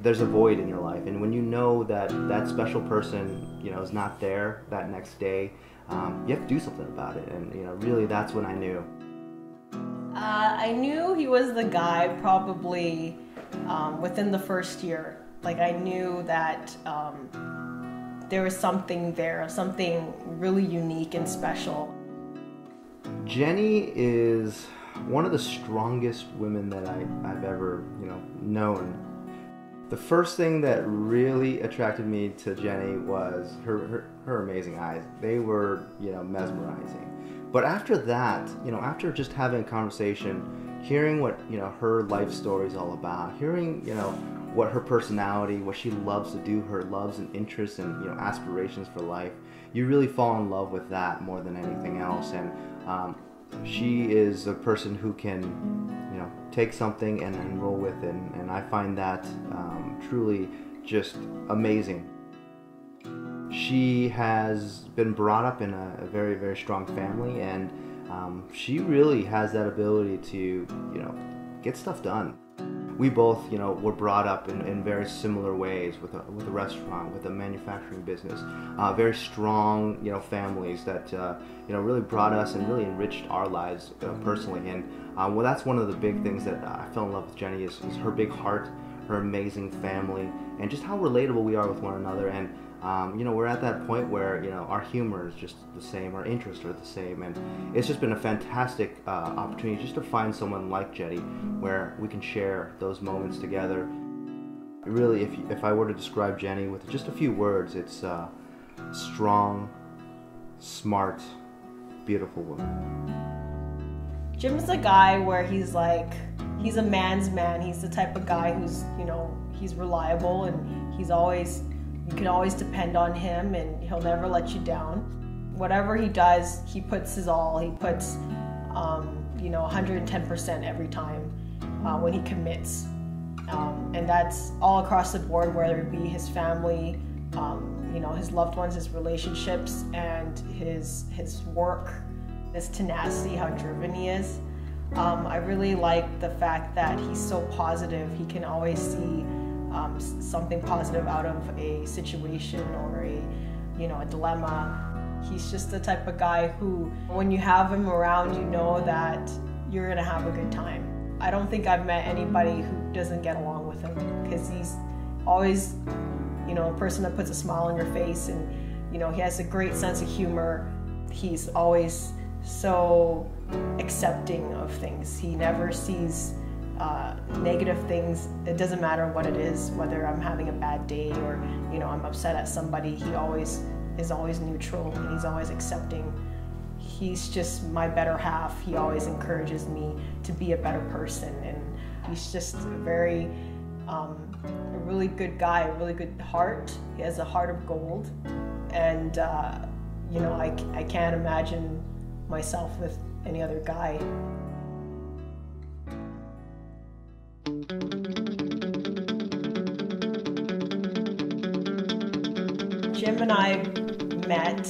there's a void in your life, and when you know that that special person, is not there that next day, you have to do something about it. And really, that's when I knew. I knew he was the guy probably within the first year. Like, I knew that there was something there, something really unique and special. Jenni is one of the strongest women that I've ever, known. The first thing that really attracted me to Jenni was her amazing eyes. They were, mesmerizing. But after that, after just having a conversation, hearing what, her life story is all about, hearing, what her personality, what she loves to do, her loves and interests and, aspirations for life, you really fall in love with that more than anything else. And she is a person who can, take something and roll with it, and I find that truly just amazing. She has been brought up in a very, very strong family, and she really has that ability to, get stuff done. We both, were brought up in very similar ways with a restaurant, with a manufacturing business, very strong, families that, really brought us and really enriched our lives personally. And well, that's one of the big things that I fell in love with Jenni is her big heart, her amazing family, and just how relatable we are with one another. And we're at that point where, our humor is just the same, our interests are the same, and it's just been a fantastic opportunity just to find someone like Jenni where we can share those moments together. Really, if I were to describe Jenni with just a few words, it's strong, smart, beautiful woman. Jim's a guy where he's a man's man. He's the type of guy who's, he's reliable, and you can always depend on him, and he'll never let you down. Whatever he does, he puts his all. He puts, 110% every time when he commits. And that's all across the board, whether it be his family, his loved ones, his relationships, and his work, his tenacity, how driven he is. I really like the fact that he's so positive. He can always see something positive out of a situation or a dilemma. He's just the type of guy who, when you have him around, you know that you're gonna have a good time. I don't think I've met anybody who doesn't get along with him, because he's always, a person that puts a smile on your face, and he has a great sense of humor. He's always so accepting of things. He never sees negative things. It doesn't matter what it is, whether I'm having a bad day or I'm upset at somebody. He always is always neutral, and he's always accepting. He's just my better half. He always encourages me to be a better person, and he's just a really good guy, a really good heart. He has a heart of gold, and I can't imagine myself with any other guy. Jim and I met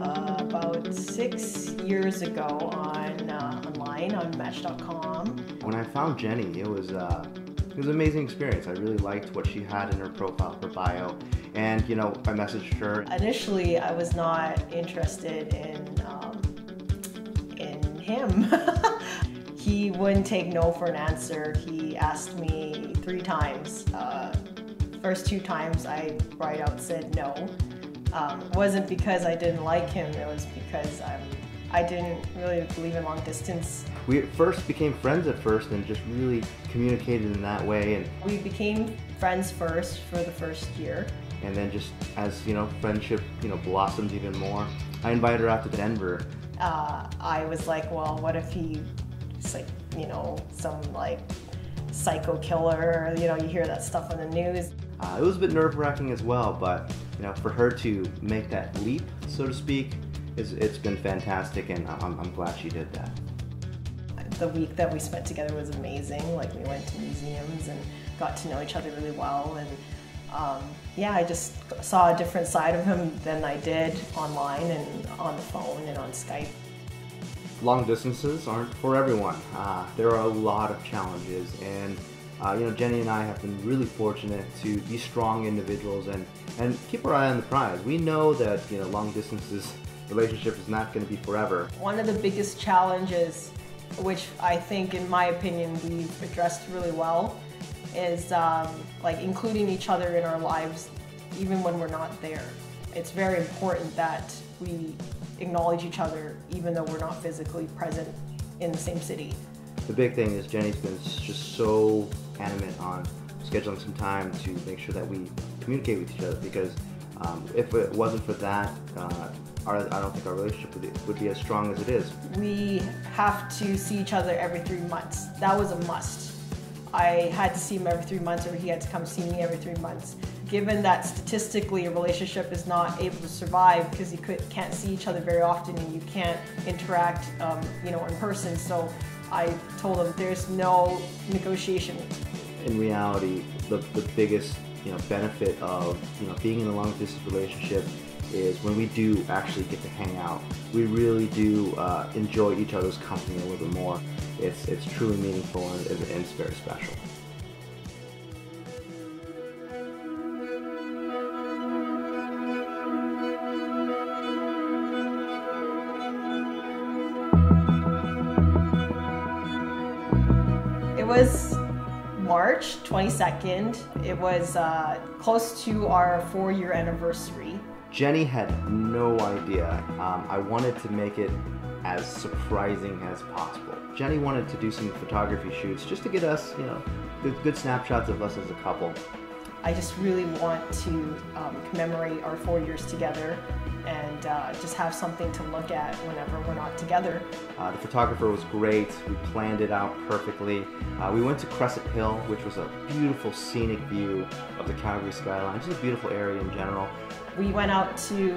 about 6 years ago online on Match.com. When I found Jenni, it was an amazing experience. I really liked what she had in her profile, her bio, and I messaged her. Initially, I was not interested in him. He wouldn't take no for an answer. He asked me 3 times. First 2 times I right out said no. It wasn't because I didn't like him, it was because I didn't really believe in long distance. We first became friends at first and just really communicated in that way. And we became friends first for the first year. And then just as, friendship, blossomed even more, I invited her out to Denver. I was like, well, what if he's like, some psycho killer, you hear that stuff on the news. It was a bit nerve-wracking as well, but for her to make that leap, so to speak, it's been fantastic, and I'm glad she did that. The week that we spent together was amazing. Like, we went to museums and got to know each other really well, and yeah, I just saw a different side of him than I did online and on the phone and on Skype. Long distances aren't for everyone. There are a lot of challenges, and Jenni and I have been really fortunate to be strong individuals and keep our eye on the prize. We know that long distances relationship is not going to be forever. One of the biggest challenges, which I think, in my opinion, we've addressed really well, is including each other in our lives, even when we're not there. It's very important that we acknowledge each other, even though we're not physically present in the same city. The big thing is Jenni's been just so adamant on scheduling some time to make sure that we communicate with each other, because if it wasn't for that, I don't think our relationship would be as strong as it is. We have to see each other every 3 months. That was a must. I had to see him every 3 months, or he had to come see me every 3 months. Given that statistically a relationship is not able to survive because you can't see each other very often and you can't interact in person, so I told him there's no negotiation. In reality, the biggest benefit of being in a long distance relationship is when we do actually get to hang out. We really do enjoy each other's company a little bit more. It's truly meaningful and it's very special. It was March 22nd. It was close to our 4-year anniversary. Jenni had no idea. I wanted to make it as surprising as possible. Jenni wanted to do some photography shoots just to get us, good snapshots of us as a couple. I just really want to commemorate our 4 years together and just have something to look at whenever we're not together. The photographer was great. We planned it out perfectly. We went to Crescent Hill, which was a beautiful scenic view of the Calgary skyline. Just a beautiful area in general. We went out to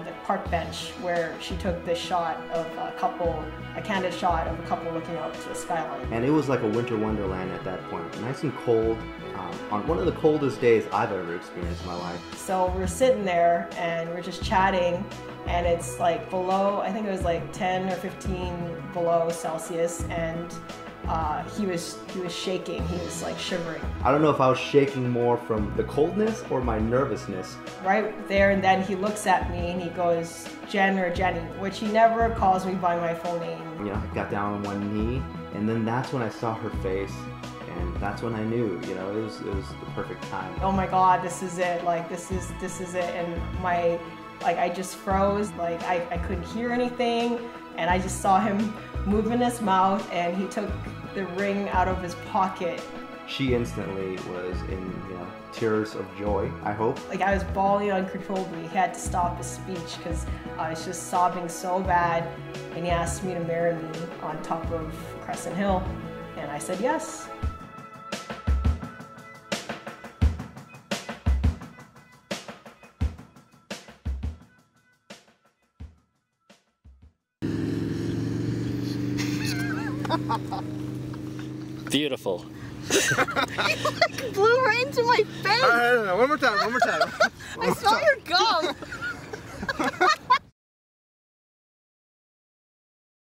the park bench where she took this shot of a candid shot of a couple looking out to the skyline. And it was like a winter wonderland at that point. Nice and cold, on one of the coldest days I've ever experienced in my life. So we're sitting there and we're just chatting, and it's like below, I think it was like 10 or 15 below Celsius, and he was shaking. He was like shivering. I don't know if I was shaking more from the coldness or my nervousness. Right there and then he looks at me and he goes, Jen or Jenni, which he never calls me by my full name. I got down on one knee, and then that's when I saw her face, and that's when I knew, it was the perfect time. Oh my God, this is it. Like this is it. And I just froze. Like I couldn't hear anything, and I just saw him moving his mouth, and he took the ring out of his pocket. She instantly was in tears of joy, I hope. Like I was bawling uncontrollably. He had to stop his speech because I was just sobbing so bad, and he asked me to marry me on top of Crescent Hill, and I said yes. Beautiful. Blew right into my face. No, one more time. I saw your gum.